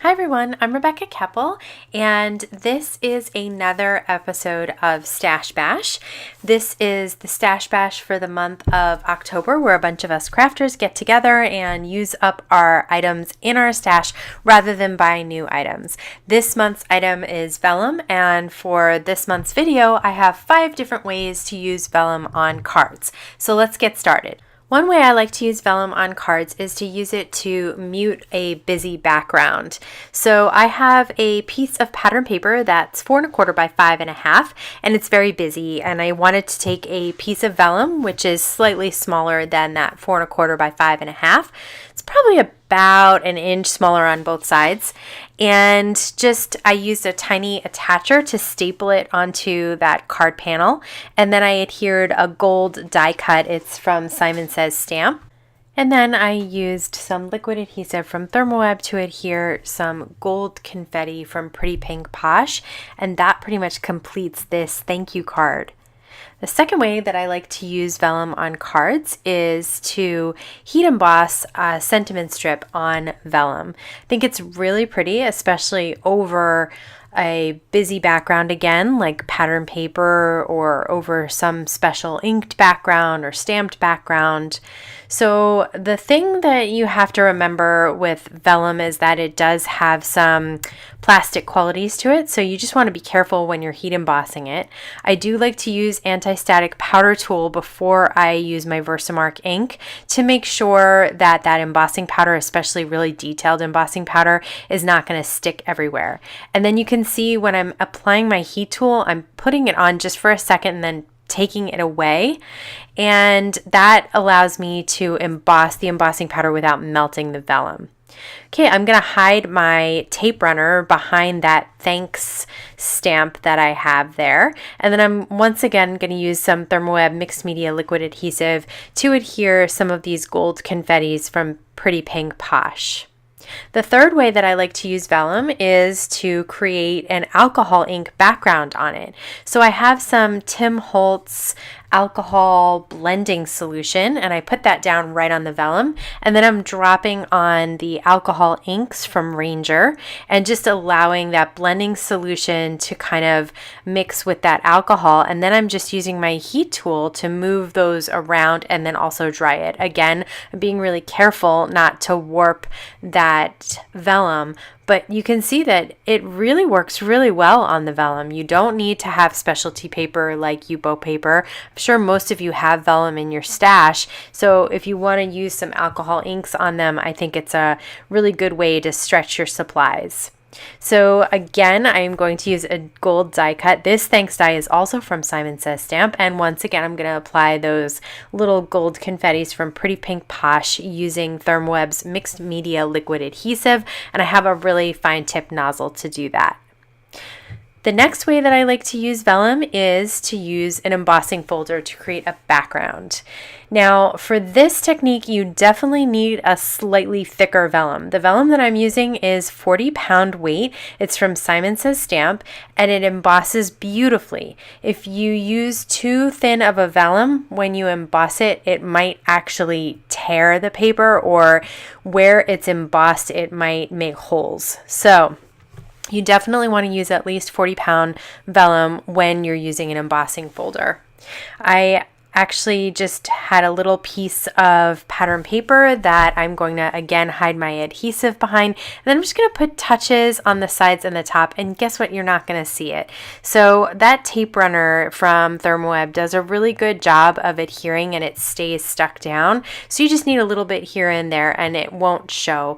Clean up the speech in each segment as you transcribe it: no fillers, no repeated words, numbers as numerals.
Hi everyone, I'm Rebecca Keppel, and this is another episode of Stash Bash. This is the Stash Bash for the month of October, where a bunch of us crafters get together and use up our items in our stash rather than buy new items. This month's item is Vellum, and for this month's video, I have 5 different ways to use Vellum on cards. So let's get started. One way I like to use Vellum on cards is to use it to mute a busy background. So I have a piece of pattern paper that's 4 1/4 by 5 1/2, and it's very busy, and I wanted to take a piece of Vellum, which is slightly smaller than that 4 1/4 by 5 1/2. It's probably about an inch smaller on both sides, and I used a tiny attacher to staple it onto that card panel, and then I adhered a gold die cut. It's from Simon Says stamp. And then I used some liquid adhesive from Thermoweb to adhere some gold confetti from Pretty Pink Posh, and that pretty much completes this thank you card. The second way that I like to use Vellum on cards is to heat emboss a sentiment strip on Vellum. I think it's really pretty, especially over a busy background again, like pattern paper, or over some special inked background or stamped background. So the thing that you have to remember with Vellum is that it does have some plastic qualities to it, so you just want to be careful when you're heat embossing it. I do like to use anti-static powder tool before I use my Versamark ink to make sure that that embossing powder, especially really detailed embossing powder, is not going to stick everywhere. And then you can see when I'm applying my heat tool, I'm putting it on just for a second and then taking it away, and that allows me to emboss the embossing powder without melting the Vellum. Okay, I'm going to hide my tape runner behind that thanks stamp that I have there, and then I'm once again going to use some Thermoweb mixed media liquid adhesive to adhere some of these gold confettis from Pretty Pink Posh. The third way that I like to use Vellum is to create an alcohol ink background on it. So I have some Tim Holtz alcohol blending solution, and I put that down right on the Vellum, and then I'm dropping on the alcohol inks from Ranger and just allowing that blending solution to kind of mix with that alcohol, and then I'm just using my heat tool to move those around and then also dry it. Again, I'm being really careful not to warp that Vellum, but you can see that it really works really well on the Vellum. You don't need to have specialty paper like U-boat paper. I'm sure most of you have Vellum in your stash, so if you want to use some alcohol inks on them, I think it's a really good way to stretch your supplies. So again, I am going to use a gold die cut. This thanks die is also from Simon Says stamp, and once again I'm going to apply those little gold confettis from Pretty Pink Posh using Thermoweb's mixed media liquid adhesive, and I have a really fine tip nozzle to do that. The next way that I like to use Vellum is to use an embossing folder to create a background. Now, for this technique, you definitely need a slightly thicker Vellum. The Vellum that I'm using is 40-pound weight. It's from Simon Says stamp, and it embosses beautifully. If you use too thin of a Vellum, when you emboss it, it might actually tear the paper, or where it's embossed, it might make holes. So you definitely want to use at least 40-pound Vellum when you're using an embossing folder. I actually just had a little piece of pattern paper that I'm going to again hide my adhesive behind, and then I'm just going to put touches on the sides and the top, and guess what? You're not going to see it. So that tape runner from Thermoweb does a really good job of adhering, and it stays stuck down. So you just need a little bit here and there, and it won't show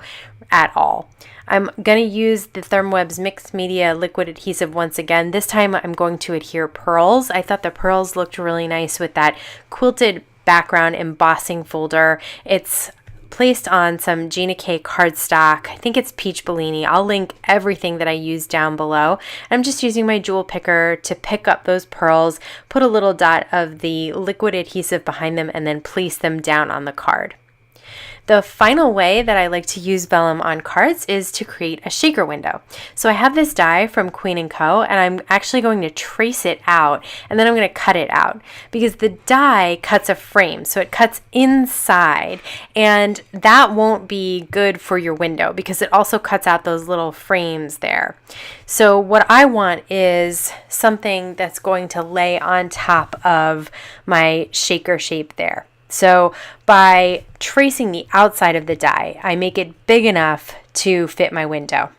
at all. I'm going to use the Thermoweb's mixed media liquid adhesive once again. This time I'm going to adhere pearls. I thought the pearls looked really nice with that quilted background embossing folder. It's placed on some Gina K cardstock. I think it's Peach Bellini. I'll link everything that I use down below. I'm just using my jewel picker to pick up those pearls, put a little dot of the liquid adhesive behind them, and then place them down on the card. The final way that I like to use vellum on cards is to create a shaker window. So I have this die from Queen & Co. and I'm actually going to trace it out and then I'm going to cut it out because the die cuts a frame. So it cuts inside and that won't be good for your window because it also cuts out those little frames there. So what I want is something that's going to lay on top of my shaker shape there. So by tracing the outside of the die, I make it big enough to fit my window.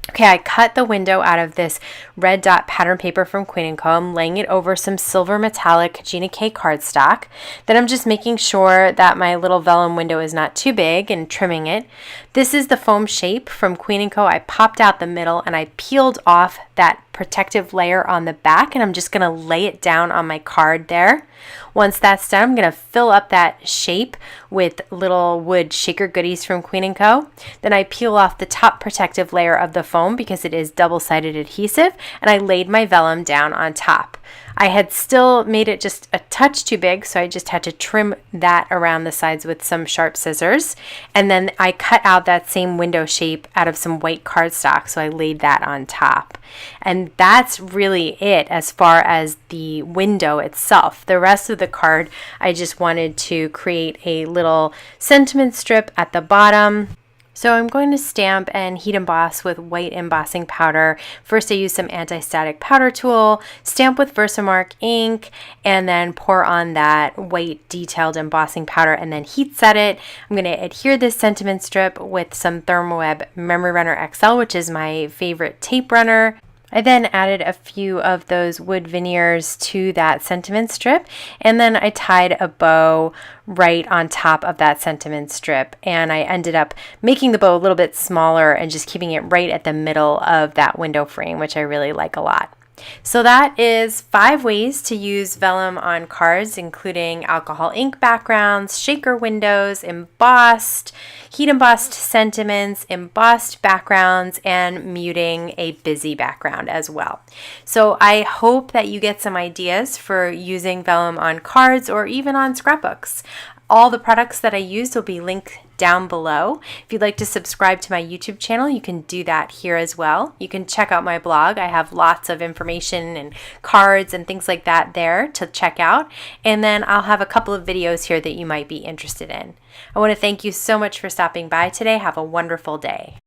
Okay, I cut the window out of this red dot pattern paper from Queen & Co. I'm laying it over some silver metallic Gina K cardstock. Then I'm just making sure that my little vellum window is not too big and trimming it. This is the foam shape from Queen & Co. I popped out the middle and I peeled off that protective layer on the back and I'm just going to lay it down on my card there. Once that's done, I'm going to fill up that shape with little wood shaker goodies from Queen & Co. Then I peel off the top protective layer of the foam because it is double-sided adhesive, and I laid my vellum down on top. I had still made it just a touch too big, so I just had to trim that around the sides with some sharp scissors. And then I cut out that same window shape out of some white cardstock, so I laid that on top. And that's really it as far as the window itself. The rest of the card, I just wanted to create a little sentiment strip at the bottom. So I'm going to stamp and heat emboss with white embossing powder. First I use some anti-static powder tool, stamp with Versamark ink, and then pour on that white detailed embossing powder and then heat set it. I'm going to adhere this sentiment strip with some Thermoweb Memory Runner XL, which is my favorite tape runner. I then added a few of those wood veneers to that sentiment strip, and then I tied a bow right on top of that sentiment strip, and I ended up making the bow a little bit smaller and just keeping it right at the middle of that window frame, which I really like a lot. So that is 5 ways to use vellum on cards, including alcohol ink backgrounds, shaker windows, embossed, heat embossed sentiments, embossed backgrounds, and muting a busy background as well. So I hope that you get some ideas for using vellum on cards or even on scrapbooks. All the products that I used will be linked down below. If you'd like to subscribe to my YouTube channel, you can do that here as well. You can check out my blog. I have lots of information and cards and things like that there to check out. And then I'll have a couple of videos here that you might be interested in. I want to thank you so much for stopping by today. Have a wonderful day.